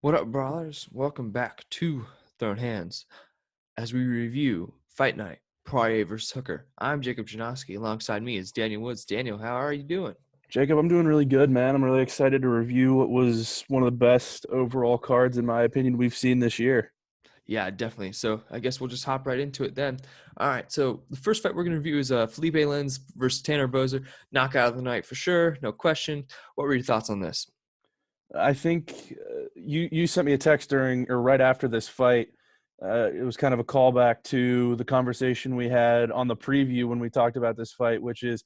What up, brawlers? Welcome back to Thrown Hands as we review Fight Night, Poirier vs. Hooker. I'm Jakob Janoski. Alongside me is Daniel Woods. Daniel, how are you doing? Jacob, I'm doing really good, man. I'm really excited to review what was one of the best overall cards, in my opinion, we've seen this year. Yeah, definitely. So I guess we'll just hop right into it then. All right, so the first fight we're going to review is Felipe Lins versus Tanner Boser. Knockout of the night for sure, no question. What were your thoughts on this? I think you sent me a text during or right after this fight. It was kind of a callback to the conversation we had on the preview when we talked about this fight, which is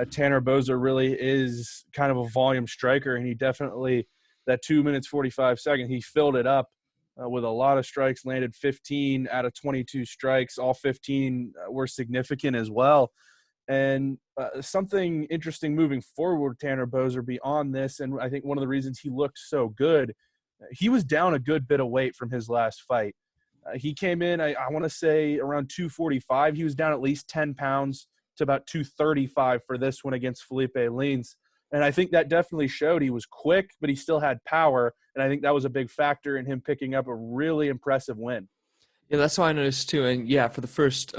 Tanner Boser really is kind of a volume striker, and he definitely that 2 minutes 45 seconds he filled it up with a lot of strikes, landed 15 out of 22 strikes. All 15 were significant as well. And something interesting moving forward, Tanner Boser, beyond this, and I think one of the reasons he looked so good, he was down a good bit of weight from his last fight. He came in, I want to say, around 245. He was down at least 10 pounds to about 235 for this one against Felipe Lins. And I think that definitely showed he was quick, but he still had power. And I think that was a big factor in him picking up a really impressive win. Yeah, that's what I noticed too. And yeah, for the first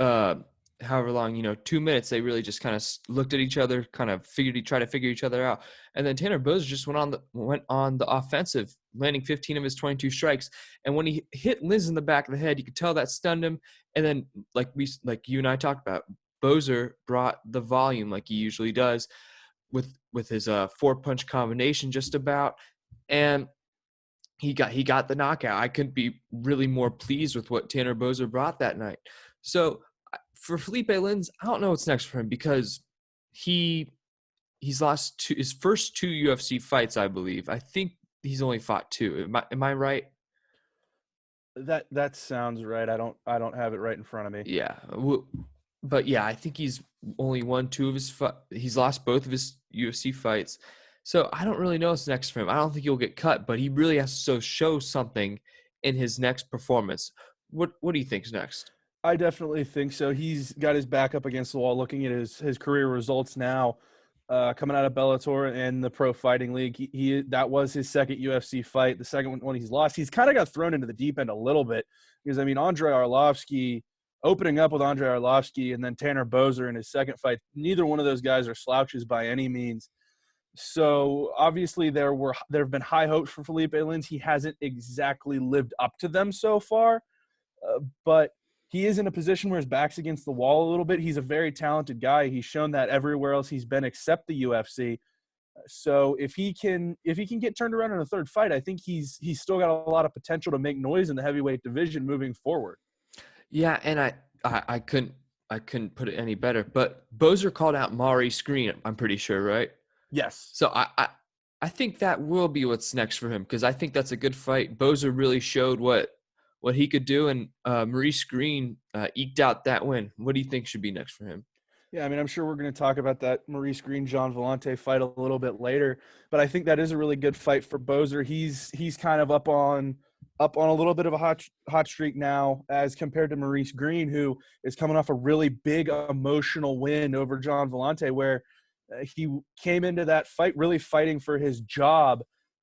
however long, 2 minutes, they really just kind of looked at each other, kind of tried to figure each other out. And then Tanner Boser just went on the offensive, landing 15 of his 22 strikes. And when he hit Liz in the back of the head, you could tell that stunned him. And then like you and I talked about, Boser brought the volume like he usually does with his 4-punch combination just about. And he got the knockout. I couldn't be really more pleased with what Tanner Boser brought that night. So for Felipe Lins, I don't know what's next for him because he's lost his first two UFC fights, I believe. I think he's only fought two. Am I right? That sounds right. I don't have it right in front of me. Yeah. But yeah, I think he's only won two of his he's lost both of his UFC fights. So I don't really know what's next for him. I don't think he'll get cut, but he really has to show something in his next performance. What do you think's next? I definitely think so. He's got his back up against the wall. Looking at his career results now, coming out of Bellator and the Pro Fighting League, he that was his second UFC fight. The second one he's lost. He's kind of got thrown into the deep end a little bit because I mean Andrei Arlovsky, opening up with Andrei Arlovsky and then Tanner Boser in his second fight. Neither one of those guys are slouches by any means. So obviously there have been high hopes for Felipe Lins. He hasn't exactly lived up to them so far, but he is in a position where his back's against the wall a little bit. He's a very talented guy. He's shown that everywhere else he's been except the UFC. So if he can get turned around in a third fight, I think he's still got a lot of potential to make noise in the heavyweight division moving forward. Yeah, and I couldn't put it any better. But Boser called out Maurice Green, I'm pretty sure, right? Yes. So I think that will be what's next for him because I think that's a good fight. Bozer really showed what he could do, and Maurice Green eked out that win. What do you think should be next for him? Yeah, I mean, I'm sure we're going to talk about that Maurice Green John Vellante fight a little bit later, but I think that is a really good fight for Boser. He's kind of up on a little bit of a hot streak now as compared to Maurice Green, who is coming off a really big emotional win over John Vellante, where he came into that fight really fighting for his job,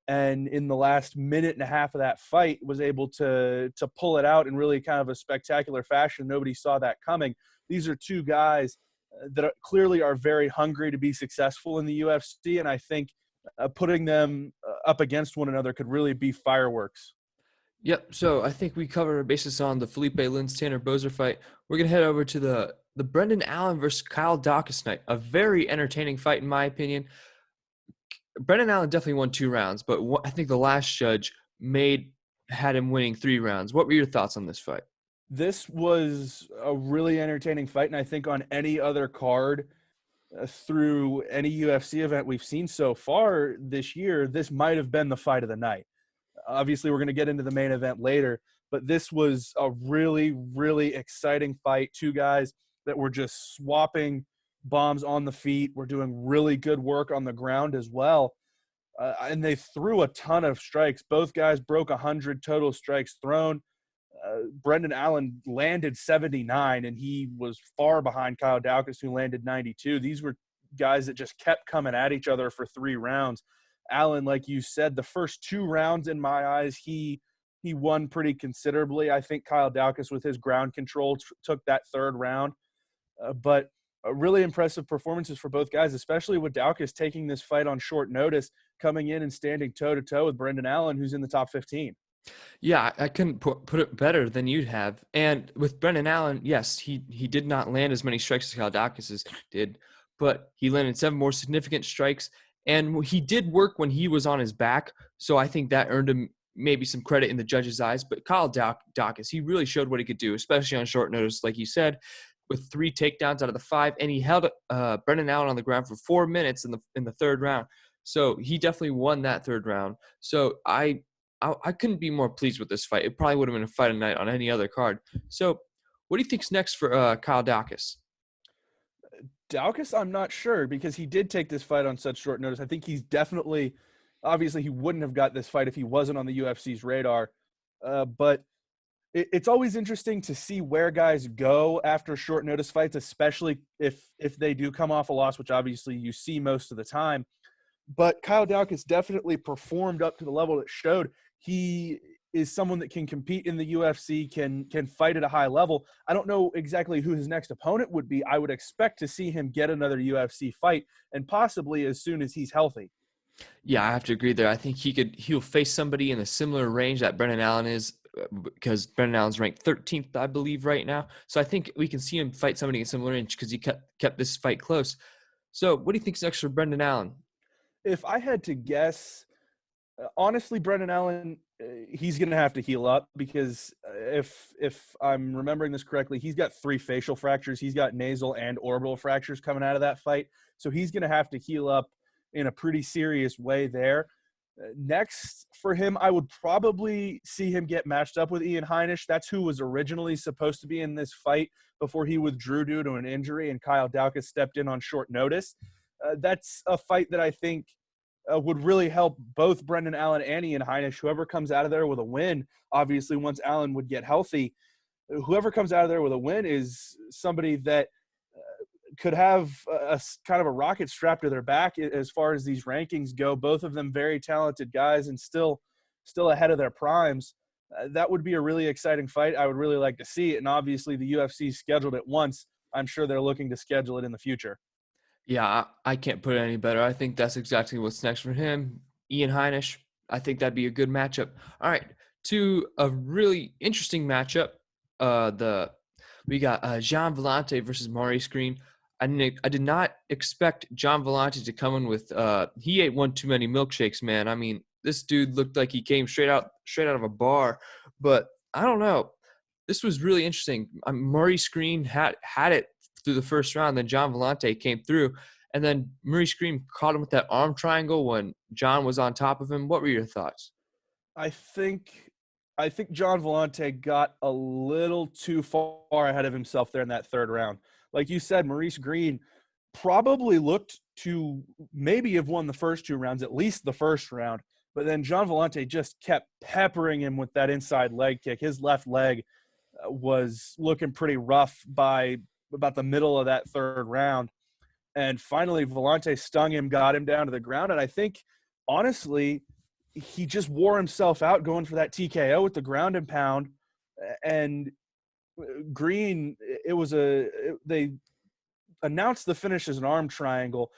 and in the last minute and a half of that fight was able to pull it out in really kind of a spectacular fashion. Nobody saw that coming. These are two guys that clearly are very hungry to be successful in the UFC, and I think putting them up against one another could really be fireworks. Yep. So I think we cover basis on the Felipe Lins Tanner Bozer fight. We're gonna head over to the Brendan Allen versus Kyle Daukaus night. A very entertaining fight in my opinion. Brendan Allen definitely won 2 rounds, but I think the last judge had him winning 3 rounds. What were your thoughts on this fight? This was a really entertaining fight, and I think on any other card through any UFC event we've seen so far this year, this might have been the fight of the night. Obviously, we're going to get into the main event later, but this was a really, really exciting fight. Two guys that were just swapping bombs on the feet. We're doing really good work on the ground as well. And they threw a ton of strikes. Both guys broke 100 total strikes thrown. Brendan Allen landed 79, and he was far behind Kyle Daukaus, who landed 92. These were guys that just kept coming at each other for 3 rounds. Allen, like you said, the first 2 rounds in my eyes, he won pretty considerably. I think Kyle Daukaus with his ground control took that 3rd round. But really impressive performances for both guys, especially with Daukaus taking this fight on short notice, coming in and standing toe-to-toe with Brendan Allen, who's in the top 15. Yeah, I couldn't put it better than you'd have. And with Brendan Allen, yes, he did not land as many strikes as Kyle Daukaus did, but he landed 7 more significant strikes, and he did work when he was on his back. So I think that earned him maybe some credit in the judges' eyes. But Kyle Daukaus, he really showed what he could do, especially on short notice, like you said, with 3 takedowns out of the 5, and he held Brendan Allen on the ground for 4 minutes in the 3rd round. So he definitely won that 3rd round. So I couldn't be more pleased with this fight. It probably would have been a fight of night on any other card. So what do you think's next for Kyle Daukaus? Daukaus, I'm not sure, because he did take this fight on such short notice. I think he's definitely – obviously he wouldn't have got this fight if he wasn't on the UFC's radar. But it's always interesting to see where guys go after short notice fights, especially if they do come off a loss, which obviously you see most of the time. But Kyle Daukaus definitely performed up to the level it showed. He is someone that can compete in the UFC, can fight at a high level. I don't know exactly who his next opponent would be. I would expect to see him get another UFC fight, and possibly as soon as he's healthy. Yeah, I have to agree there. I think he'll face somebody in a similar range that Brendan Allen is, because Brendan Allen's ranked 13th, I believe, right now. So I think we can see him fight somebody in a similar range because he kept this fight close. So what do you think's next for Brendan Allen? If I had to guess, honestly, Brendan Allen, he's going to have to heal up, because if I'm remembering this correctly, he's got 3 facial fractures. He's got nasal and orbital fractures coming out of that fight. So he's going to have to heal up in a pretty serious way there. Next for him, I would probably see him get matched up with Ian Heinisch. That's who was originally supposed to be in this fight before he withdrew due to an injury, and Kyle Daukaus stepped in on short notice. That's a fight that I think would really help both Brendan Allen and Ian Heinisch. Whoever comes out of there with a win, obviously once Allen would get healthy, whoever comes out of there with a win is somebody that could have a kind of a rocket strapped to their back as far as these rankings go. Both of them very talented guys and still ahead of their primes. That would be a really exciting fight. I would really like to see it. And obviously the UFC scheduled it once. I'm sure they're looking to schedule it in the future. Yeah, I can't put it any better. I think that's exactly what's next for him. Ian Heinisch, I think that'd be a good matchup. All right, to a really interesting matchup. We got Jean Vellante versus Maurice Green. I did not expect John Vellante to come in with he ate one too many milkshakes, man. I mean, this dude looked like he came straight out of a bar. But I don't know. This was really interesting. Maurice Green had it through the first round. Then John Vellante came through, and then Maurice Green caught him with that arm triangle when John was on top of him. What were your thoughts? I think John Vellante got a little too far ahead of himself there in that 3rd round. Like you said, Maurice Green probably looked to maybe have won the first 2 rounds, at least the first round. But then John Vellante just kept peppering him with that inside leg kick. His left leg was looking pretty rough by about the middle of that 3rd round. And finally, Vellante stung him, got him down to the ground. And I think, honestly, he just wore himself out going for that TKO with the ground and pound. And Green, they announced the finish as an arm triangle,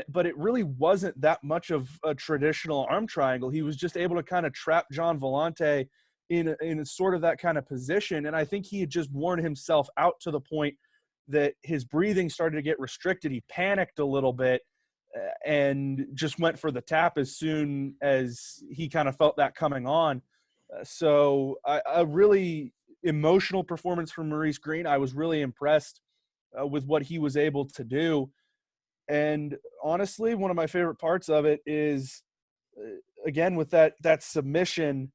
but it really wasn't that much of a traditional arm triangle. He was just able to kind of trap John Vellante in sort of that kind of position. And I think he had just worn himself out to the point that his breathing started to get restricted. He panicked a little bit and just went for the tap as soon as he kind of felt that coming on. So a really emotional performance from Maurice Green. I was really impressed with what he was able to do. And honestly, one of my favorite parts of it is, again, with that submission,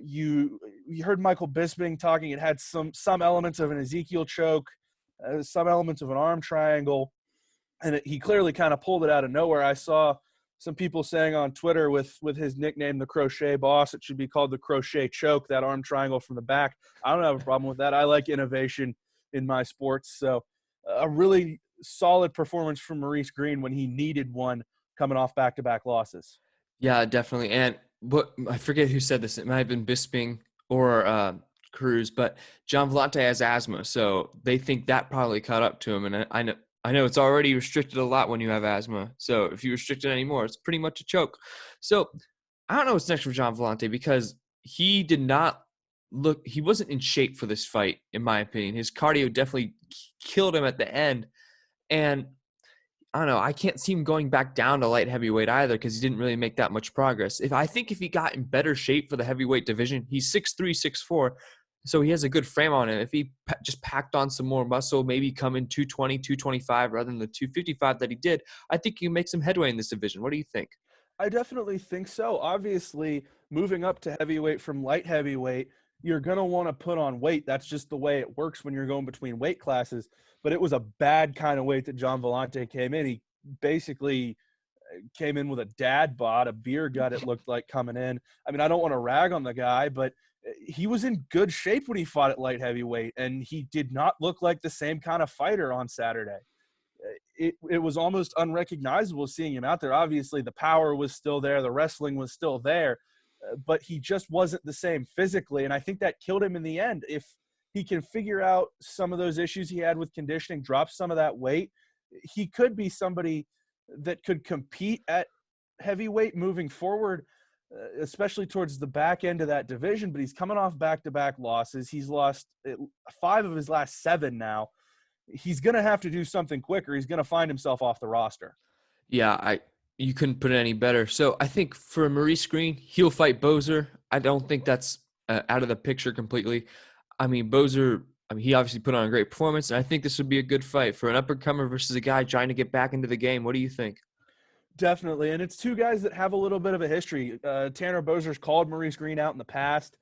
you heard Michael Bisping talking. It had some elements of an Ezekiel choke, some elements of an arm triangle, and he clearly kind of pulled it out of nowhere. I saw some people saying on Twitter with his nickname, the Crochet Boss, it should be called the Crochet Choke, that arm triangle from the back. I don't have a problem with that. I like innovation in my sports. So a really solid performance from Maurice Green when he needed one, coming off back-to-back losses. Yeah, definitely. And what I forget who said this. It might have been Bisping or Cruz, but John Vellante has asthma, so they think that probably caught up to him. And I know it's already restricted a lot when you have asthma. So if you restrict it anymore, it's pretty much a choke. So I don't know what's next for John Vellante because he did not look. He wasn't in shape for this fight, in my opinion. His cardio definitely killed him at the end, and I don't know. I can't see him going back down to light heavyweight either because he didn't really make that much progress. If he got in better shape for the heavyweight division, he's 6'3", 6'4", so he has a good frame on him. If he just packed on some more muscle, maybe come in 220, 225 rather than the 255 that he did, I think he can make some headway in this division. What do you think? I definitely think so. Obviously, moving up to heavyweight from light heavyweight, you're going to want to put on weight. That's just the way it works when you're going between weight classes. But it was a bad kind of weight that John Vellante came in. He basically came in with a dad bod, a beer gut, it looked like coming in. I mean, I don't want to rag on the guy, but he was in good shape when he fought at light heavyweight, and he did not look like the same kind of fighter on Saturday. It was almost unrecognizable seeing him out there. Obviously, the power was still there, the wrestling was still there, but he just wasn't the same physically, and I think that killed him in the end. If he can figure out some of those issues he had with conditioning, drop some of that weight, he could be somebody that could compete at heavyweight moving forward, especially towards the back end of that division. But he's coming off back-to-back losses. He's lost 5 of his last 7 now. He's going to have to do something quicker. He's going to find himself off the roster. Yeah, you couldn't put it any better. So I think for Maurice Green, he'll fight Boser. I don't think that's out of the picture completely. I mean, Boser, he obviously put on a great performance, and I think this would be a good fight for an up-and-comer versus a guy trying to get back into the game. What do you think? Definitely. And it's 2 guys that have a little bit of a history. Tanner Boser's called Maurice Green out in the past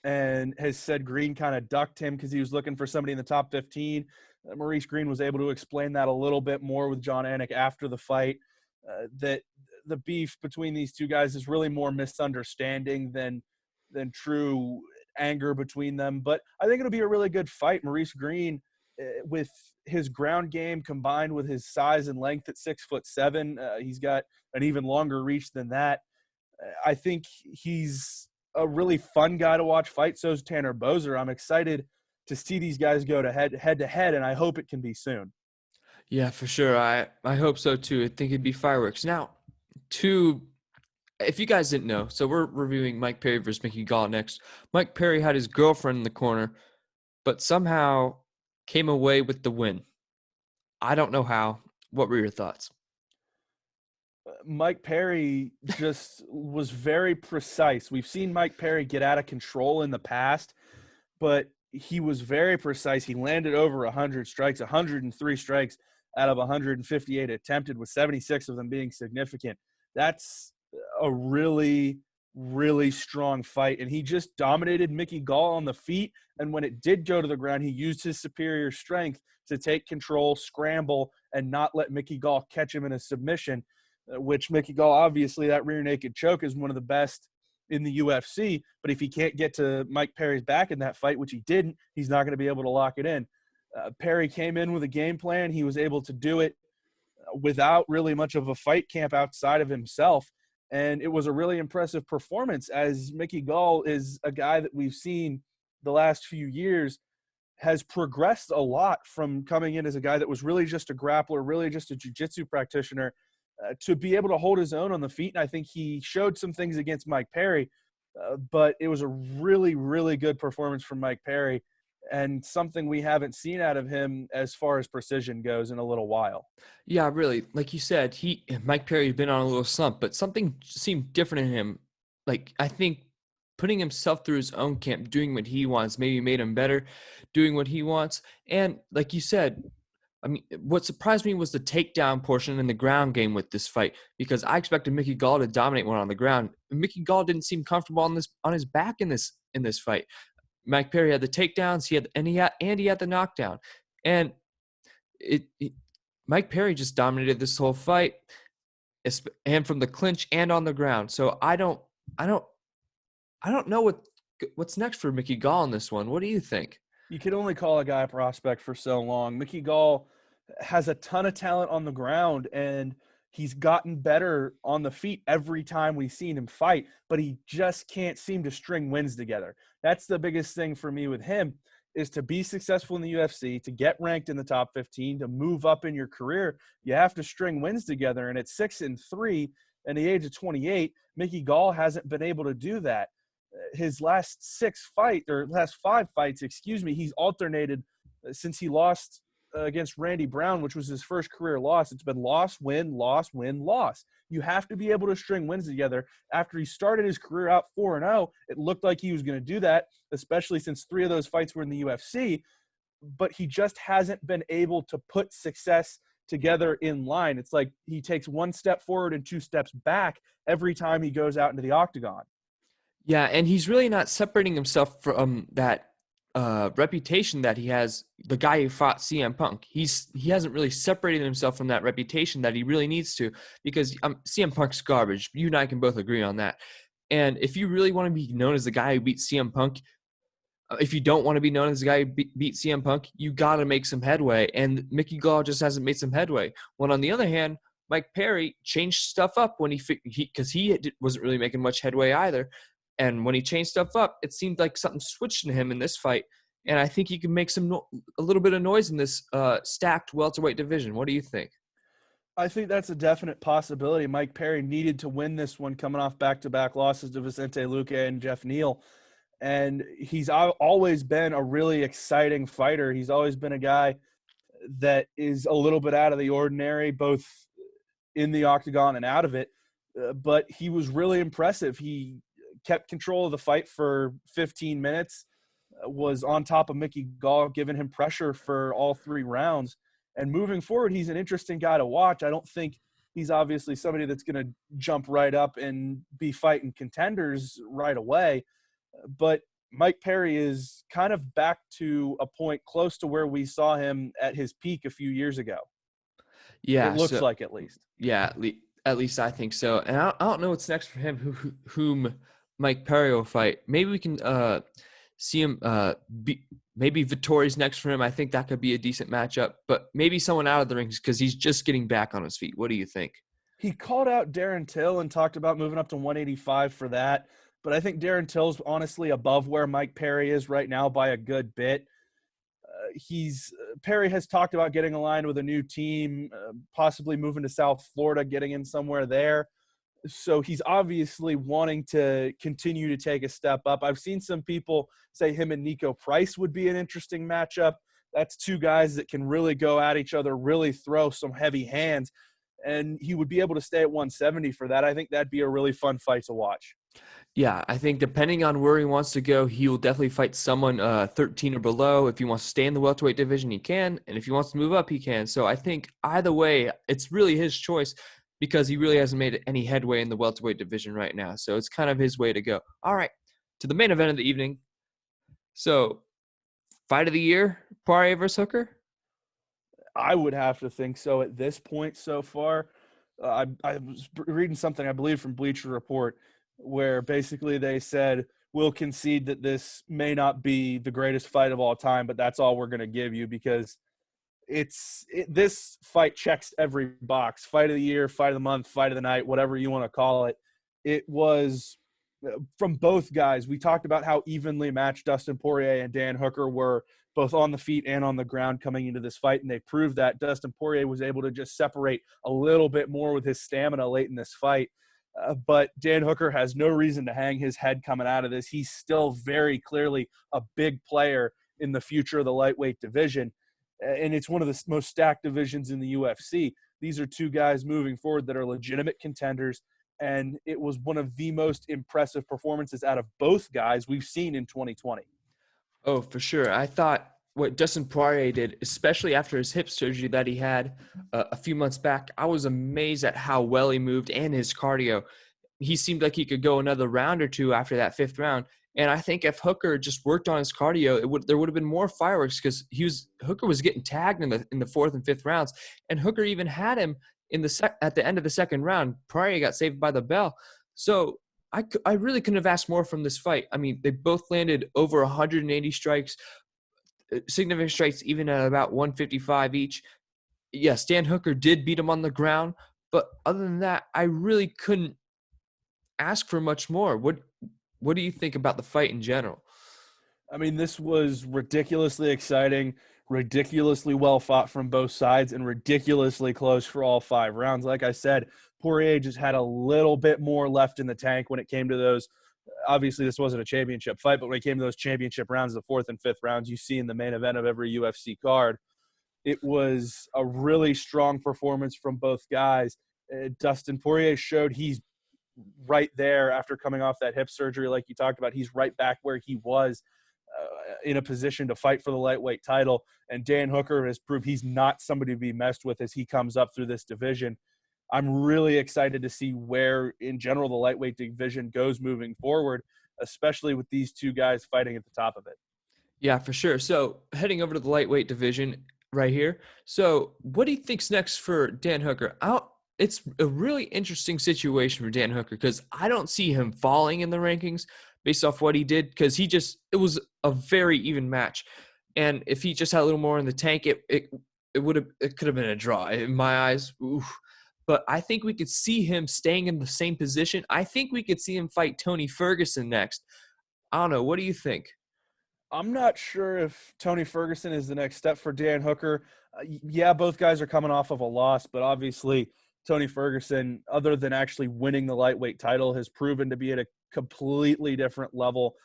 and has said Green kind of ducked him because he was looking for somebody in the top 15. Maurice Green was able to explain that a little bit more with John Anik after the fight, that the beef between these 2 guys is really more misunderstanding than true anger between them. But I think it'll be a really good fight. Maurice Green, with his ground game combined with his size and length at 6'7", he's got an even longer reach than that. I think he's a really fun guy to watch fight. So is Tanner Boser. I'm excited to see these guys go to head to head, and I hope it can be soon. Yeah, for sure. I hope so too. I think it'd be fireworks. Now, if you guys didn't know, so we're reviewing Mike Perry versus Mickey Gall next. Mike Perry had his girlfriend in the corner, but somehow came away with the win. I don't know how. What were your thoughts? Mike Perry just was very precise. We've seen Mike Perry get out of control in the past, but he was very precise. He landed over 100 strikes, 103 strikes out of 158 attempted, with 76 of them being significant. That's a really, really strong fight. And he just dominated Mickey Gall on the feet. And when it did go to the ground, he used his superior strength to take control, scramble, and not let Mickey Gall catch him in a submission, which Mickey Gall, obviously, that rear naked choke is one of the best in the UFC. But if he can't get to Mike Perry's back in that fight, which he didn't, he's not going to be able to lock it in. Perry came in with a game plan. He was able to do it without really much of a fight camp outside of himself. And it was a really impressive performance, as Mickey Gall is a guy that we've seen the last few years has progressed a lot from coming in as a guy that was really just a grappler, really just a jiu-jitsu practitioner, to be able to hold his own on the feet. And I think he showed some things against Mike Perry, but it was a really, really good performance from Mike Perry, and something we haven't seen out of him as far as precision goes in a little while. Yeah, really. Like you said, Mike Perry had been on a little slump, but something seemed different in him. Like I think putting himself through his own camp, doing what he wants, maybe made him better, doing what he wants. And like you said, I mean, what surprised me was the takedown portion in the ground game with this fight, because I expected Mickey Gall to dominate one on the ground. Mickey Gall didn't seem comfortable on his back in this fight. Mike Perry had the takedowns, he had the knockdown, and it Mike Perry just dominated this whole fight, and from the clinch and on the ground. So I don't know what's next for Mickey Gall in this one. What do you think? You can only call a guy a prospect for so long. Mickey Gall has a ton of talent on the ground, and He's gotten better on the feet every time we've seen him fight, but he just can't seem to string wins together. That's the biggest thing for me with him, is to be successful in the UFC, to get ranked in the top 15, to move up in your career. You have to string wins together. And at 6-3 and the age of 28, Mickey Gall hasn't been able to do that. His last last 5 fights, he's alternated since he lost against Randy Brown, which was his first career loss. It's been loss, win, loss, win, loss. You have to be able to string wins together. After he started his career out 4-0, it looked like he was going to do that, especially since 3 of those fights were in the UFC. But he just hasn't been able to put success together in line. It's like he takes 1 step forward and 2 steps back every time he goes out into the octagon. Yeah, and he's really not separating himself from that reputation that he has, the guy who fought CM Punk. He hasn't really separated himself from that reputation that he really needs to, because CM Punk's garbage. You and I can both agree on that. And if you really want to be known as the guy who beat CM Punk, if you don't want to be known as the guy who beat CM Punk, you got to make some headway. And Mickey Gall just hasn't made some headway. When on the other hand, Mike Perry changed stuff up when because he wasn't really making much headway either. And when he changed stuff up, it seemed like something switched in him in this fight. And I think he can make a little bit of noise in this stacked welterweight division. What do you think? I think that's a definite possibility. Mike Perry needed to win this one coming off back-to-back losses to Vicente Luque and Jeff Neal. And he's always been a really exciting fighter. He's always been a guy that is a little bit out of the ordinary, both in the octagon and out of it. But he was really impressive. He kept control of the fight for 15 minutes, was on top of Mickey Gall, giving him pressure for all 3 rounds. And moving forward, he's an interesting guy to watch. I don't think he's obviously somebody that's going to jump right up and be fighting contenders right away. But Mike Perry is kind of back to a point close to where we saw him at his peak a few years ago. Yeah. It looks like, at least. Yeah, at least I think so. And I don't know what's next for him, whom Mike Perry will fight. Maybe we can see him maybe Vettori's next for him. I think that could be a decent matchup, but maybe someone out of the rings because he's just getting back on his feet. What do you think? He called out Darren Till and talked about moving up to 185 for that. But I think Darren Till's honestly above where Mike Perry is right now by a good bit. Perry has talked about getting aligned with a new team, possibly moving to South Florida, getting in somewhere there. So he's obviously wanting to continue to take a step up. I've seen some people say him and Nico Price would be an interesting matchup. That's 2 guys that can really go at each other, really throw some heavy hands, and he would be able to stay at 170 for that. I think that'd be a really fun fight to watch. Yeah, I think depending on where he wants to go, he will definitely fight someone 13 or below. If he wants to stay in the welterweight division, he can. And if he wants to move up, he can. So I think either way, it's really his choice because he really hasn't made any headway in the welterweight division right now. So it's kind of his way to go. All right, to the main event of the evening. So, fight of the year, Poirier versus Hooker? I would have to think so at this point so far. I was reading something, I believe, from Bleacher Report, where basically they said, we'll concede that this may not be the greatest fight of all time, but that's all we're going to give you because this fight checks every box. Fight of the year, fight of the month, fight of the night, whatever you want to call it. It was from both guys. We talked about how evenly matched Dustin Poirier and Dan Hooker were, both on the feet and on the ground coming into this fight, and they proved that. Dustin Poirier was able to just separate a little bit more with his stamina late in this fight. But Dan Hooker has no reason to hang his head coming out of this. He's still very clearly a big player in the future of the lightweight division, and it's one of the most stacked divisions in the UFC. These are 2 guys moving forward that are legitimate contenders, and it was one of the most impressive performances out of both guys we've seen in 2020. Oh, for sure. I thought what Dustin Poirier did, especially after his hip surgery that he had a few months back, I was amazed at how well he moved and his cardio. He seemed like he could go another round or 2 after that 5th round. And I think if Hooker just worked on his cardio, there would have been more fireworks because Hooker was getting tagged in the 4th and 5th rounds, and Hooker even had him at the end of the 2nd round. Poirier got saved by the bell. So I really couldn't have asked more from this fight. I mean, they both landed over 180 strikes, significant strikes even at about 155 each. Yes, Dan Hooker did beat him on the ground, But other than that, I really couldn't ask for much more. What do you think about the fight in general? I mean, this was ridiculously exciting, ridiculously well fought from both sides, and ridiculously close for all 5 rounds. Like I said, Poirier just had a little bit more left in the tank when it came to those. Obviously, this wasn't a championship fight, but when it came to those championship rounds, the 4th and 5th rounds, you see in the main event of every UFC card, it was a really strong performance from both guys. Dustin Poirier showed he's right there after coming off that hip surgery, like you talked about. He's right back where he was in a position to fight for the lightweight title. And Dan Hooker has proved he's not somebody to be messed with as he comes up through this division. I'm really excited to see where, in general, the lightweight division goes moving forward, especially with these two guys fighting at the top of it. Yeah, for sure. So heading over to the lightweight division right here. So what do you think's next for Dan Hooker? It's a really interesting situation for Dan Hooker because I don't see him falling in the rankings based off what he did because it was a very even match. And if he just had a little more in the tank, it could have been a draw in my eyes. Oof. But I think we could see him staying in the same position. I think we could see him fight Tony Ferguson next. I don't know. What do you think? I'm not sure if Tony Ferguson is the next step for Dan Hooker. Yeah, both guys are coming off of a loss, but obviously Tony Ferguson, other than actually winning the lightweight title, has proven to be at a completely different level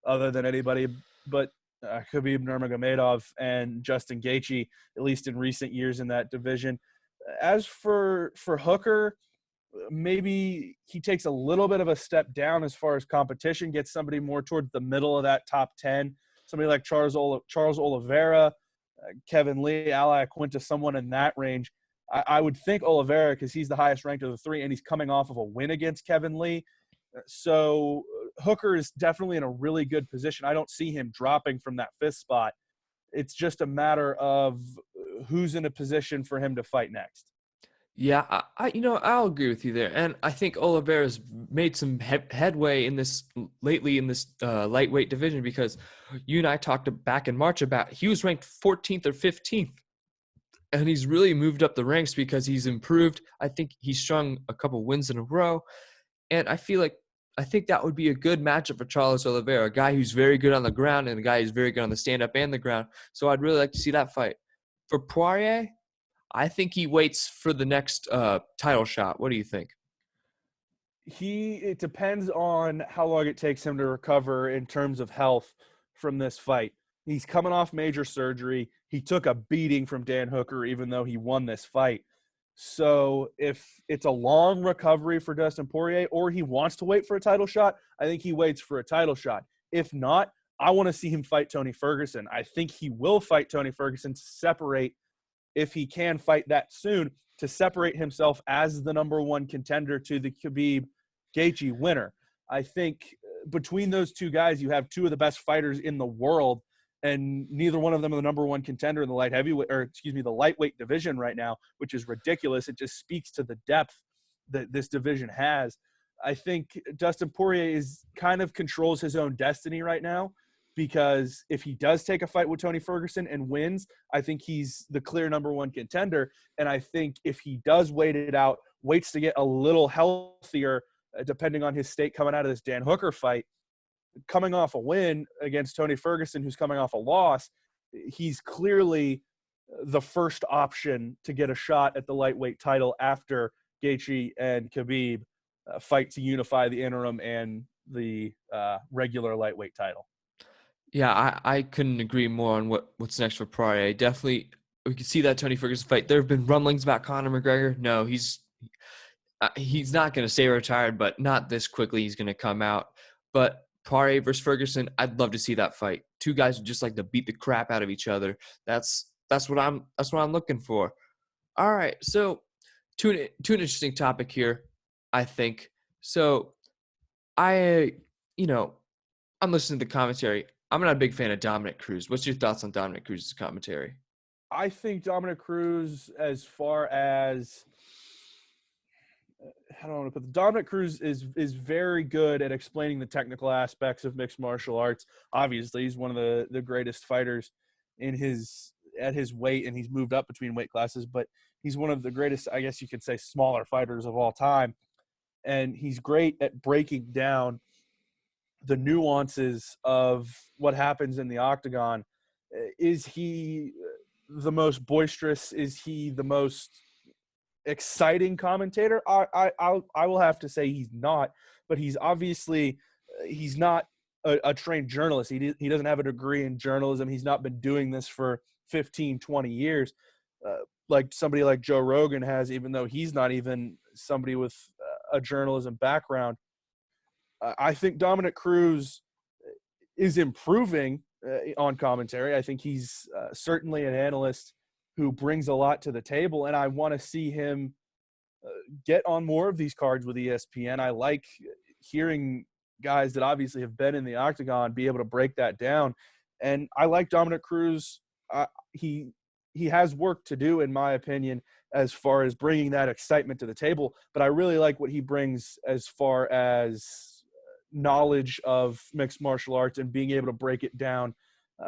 other than anybody but Khabib Nurmagomedov and Justin Gaethje, at least in recent years in that division. As for Hooker, maybe he takes a little bit of a step down as far as competition, gets somebody more towards the middle of that top 10, somebody like Charles Oliveira, Kevin Lee, Ally Quinta, someone in that range. I would think Oliveira because he's the highest ranked of the three, and he's coming off of a win against Kevin Lee. So Hooker is definitely in a really good position. I don't see him dropping from that 5th spot. It's just a matter of who's in a position for him to fight next. Yeah, I'll agree with you there, and I think Oliveira's made some headway in this lately in this lightweight division because you and I talked back in March about he was ranked 14th or 15th, and he's really moved up the ranks because he's improved. I think he's strung a couple wins in a row, and I think that would be a good matchup for Charles Oliveira, a guy who's very good on the ground and a guy who's very good on the stand up and the ground. So I'd really like to see that fight. For Poirier, I think he waits for the next title shot. What do you think? It depends on how long it takes him to recover in terms of health from this fight. He's coming off major surgery. He took a beating from Dan Hooker, even though he won this fight. So if it's a long recovery for Dustin Poirier, or he wants to wait for a title shot, I think he waits for a title shot. If not, I want to see him fight Tony Ferguson. I think he will fight Tony Ferguson to separate, if he can fight that soon, to separate himself as the number one contender to the Khabib Gaethje winner. I think between those two guys, you have two of the best fighters in the world, and neither one of them are the number one contender in the the lightweight division right now, which is ridiculous. It just speaks to the depth that this division has. I think Dustin Poirier kind of controls his own destiny right now, because if he does take a fight with Tony Ferguson and wins, I think he's the clear number one contender. And I think if he does wait it out, waits to get a little healthier, depending on his state coming out of this Dan Hooker fight, coming off a win against Tony Ferguson, who's coming off a loss, he's clearly the first option to get a shot at the lightweight title after Gaethje and Khabib fight to unify the interim and the regular lightweight title. Yeah, I couldn't agree more on what's next for Poirier. Definitely, we can see that Tony Ferguson fight. There have been rumblings about Conor McGregor. No, he's not going to stay retired, but not this quickly. He's going to come out. But Poirier versus Ferguson, I'd love to see that fight. Two guys who just like to beat the crap out of each other. That's what I'm looking for. All right, so to an interesting topic here, I think. So I'm listening to the commentary. I'm not a big fan of Dominick Cruz. What's your thoughts on Dominick Cruz's commentary? I think Dominick Cruz, as far as I don't want to put Dominick Cruz is very good at explaining the technical aspects of mixed martial arts. Obviously, he's one of the greatest fighters at his weight, and he's moved up between weight classes. But He's one of the greatest, I guess you could say, smaller fighters of all time. And he's great at breaking down the nuances of what happens in the octagon. Is he the most boisterous? Is he the most exciting commentator? I will have to say he's not, but he's obviously he's not a trained journalist. He doesn't have a degree in journalism. He's not been doing this for 15, 20 years like somebody like Joe Rogan has, even though he's not even somebody with a journalism background. I think Dominick Cruz is improving on commentary. I think he's certainly an analyst who brings a lot to the table, and I want to see him get on more of these cards with ESPN. I like hearing guys that obviously have been in the octagon be able to break that down, and I like Dominick Cruz. He has work to do, in my opinion, as far as bringing that excitement to the table, but I really like what he brings as far as knowledge of mixed martial arts and being able to break it down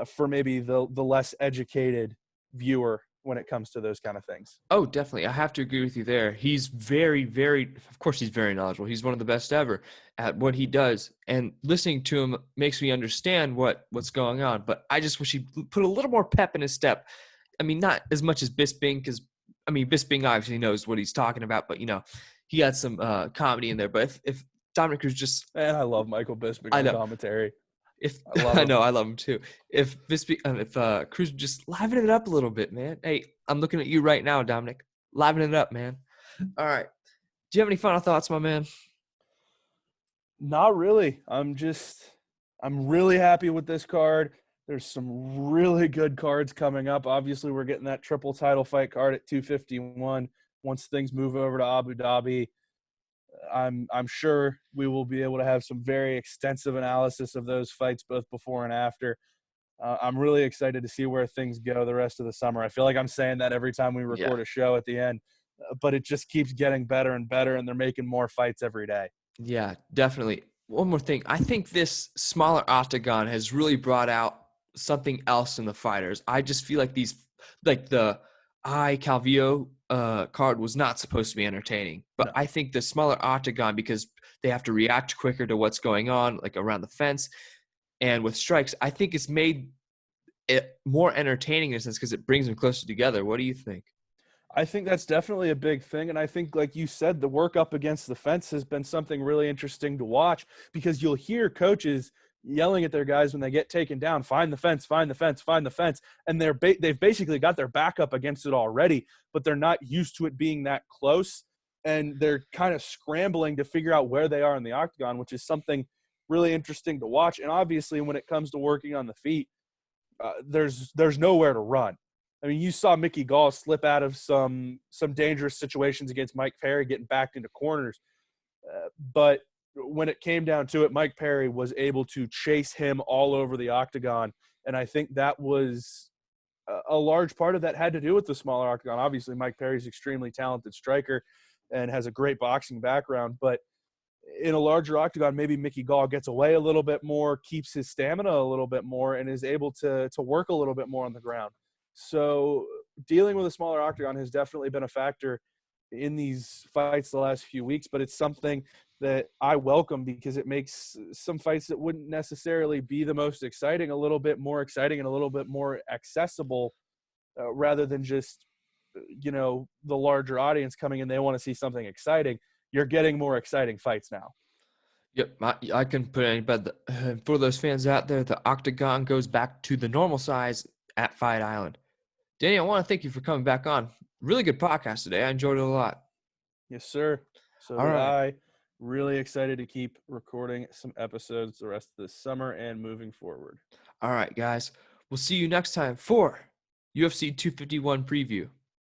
for maybe the less educated viewer when it comes to those kind of things. Oh, definitely. I have to agree with you there. He's very, very, of course, he's very knowledgeable. He's one of the best ever at what he does. And listening to him makes me understand what's going on. But I just wish he put a little more pep in his step. I mean, not as much as Bisping, because, I mean, Bisping obviously knows what he's talking about. But, he had some comedy in there. But if Dominick Cruz just – And I love Michael Bisping on commentary. I love him. I know, I love him too. If Cruz would just liven it up a little bit, man. Hey, I'm looking at you right now, Dominick. Liven it up, man. All right. Do you have any final thoughts, my man? Not really. I'm really happy with this card. There's some really good cards coming up. Obviously, we're getting that triple title fight card at 251 once things move over to Abu Dhabi. I'm sure we will be able to have some very extensive analysis of those fights both before and after. I'm really excited to see where things go the rest of the summer. I feel like I'm saying that every time we record a show at the end, but it just keeps getting better and better, and they're making more fights every day. Yeah, definitely. One more thing. I think this smaller octagon has really brought out something else in the fighters. I just feel like the Calvillo card was not supposed to be entertaining, but no. I think the smaller octagon, because they have to react quicker to what's going on, like around the fence and with strikes, I think it's made it more entertaining in a sense because it brings them closer together. What do you think? I think that's definitely a big thing. And I think, like you said, the work up against the fence has been something really interesting to watch, because you'll hear coaches yelling at their guys when they get taken down, find the fence, find the fence, find the fence. And they've basically got their back up against it already, but they're not used to it being that close. And they're kind of scrambling to figure out where they are in the octagon, which is something really interesting to watch. And obviously when it comes to working on the feet, there's nowhere to run. I mean, you saw Mickey Gall slip out of some dangerous situations against Mike Perry, getting backed into corners. But when it came down to it, Mike Perry was able to chase him all over the octagon. And I think that was a large part of that had to do with the smaller octagon. Obviously, Mike Perry's an extremely talented striker and has a great boxing background. But in a larger octagon, maybe Mickey Gall gets away a little bit more, keeps his stamina a little bit more, and is able to work a little bit more on the ground. So dealing with a smaller octagon has definitely been a factor in these fights the last few weeks, but it's something that I welcome because it makes some fights that wouldn't necessarily be the most exciting a little bit more exciting and a little bit more accessible, rather than just, the larger audience coming in, they want to see something exciting. You're getting more exciting fights now. Yep, I can put it any better. For those fans out there, the octagon goes back to the normal size at Fight Island. Daniel, I want to thank you for coming back on. Really good podcast today. I enjoyed it a lot. Yes, sir. So all right. I really excited to keep recording some episodes the rest of this summer and moving forward. All right, guys. We'll see you next time for UFC 251 preview.